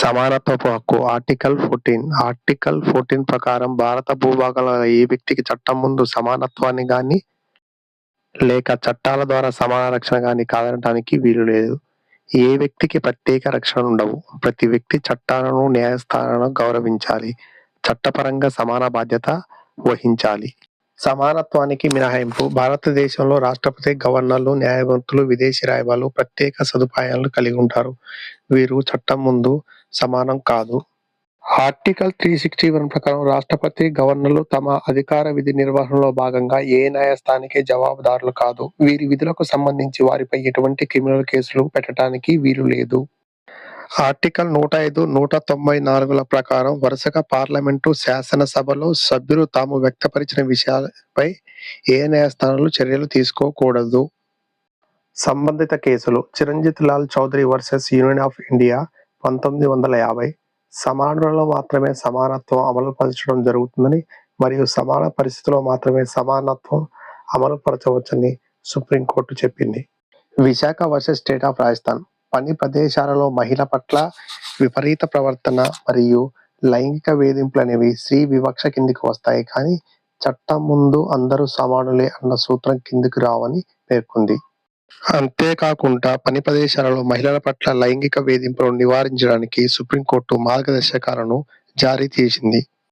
సమానత్వపు హక్కు ఆర్టికల్ 14 ప్రకారం భారత భూభాగంలో ఏ వ్యక్తికి చట్టం ముందు సమానత్వాన్ని గాని లేక చట్టాల ద్వారా సమాన రక్షణ గాని కాదనటానికి వీలు లేదు. ఏ వ్యక్తికి ప్రత్యేక రక్షణ ఉండవు. ప్రతి వ్యక్తి చట్టాలను, న్యాయస్థానాలను గౌరవించాలి. చట్టపరంగా సమాన బాధ్యత వహించాలి. సమానత్వానికి మినహాయింపు భారతదేశంలో రాష్ట్రపతి, గవర్నర్లు, న్యాయమూర్తులు, విదేశీ రాయబారులు ప్రత్యేక సదుపాయాలను కలిగి ఉంటారు. వీరు చట్టం ముందు సమానం కాదు. ఆర్టికల్ 361 ప్రకారం రాష్ట్రపతి, గవర్నర్లు తమ అధికార విధి నిర్వహణలో భాగంగా ఏ న్యాయస్థానానికి జవాబుదారులు కాదు. వీరి విధులకు సంబంధించి వారిపై ఎటువంటి క్రిమినల్ కేసులు పెట్టడానికి వీలు లేదు. ఆర్టికల్ 105, 194ల ప్రకారం వరుసగా పార్లమెంటు, శాసనసభలో సభ్యులు తాము వ్యక్తపరిచిన విషయాలపై ఏ న్యాయస్థానాలు చర్యలు తీసుకోకూడదు. సంబంధిత కేసులు Chiranjit Lal Chowdhury versus union of India 1950 సమానులలో మాత్రమే సమానత్వం అమలుపరచడం జరుగుతుందని మరియు సమాన పరిస్థితుల్లో మాత్రమే సమానత్వం అమలుపరచవచ్చని సుప్రీంకోర్టు చెప్పింది. Visakha versus state of Rajasthan పని ప్రదేశాలలో మహిళ పట్ల విపరీత ప్రవర్తన మరియు లైంగిక వేధింపులు అనేవి స్త్రీ వివక్ష కిందికి వస్తాయి, కానీ చట్టం ముందు అందరూ సమానులే అన్న సూత్రం కిందికి రావని పేర్కొంది. అంతేకాకుండా పని ప్రదేశాలలో మహిళల పట్ల లైంగిక వేధింపులను నివారించడానికి సుప్రీంకోర్టు మార్గదర్శకాలను జారీ చేసింది.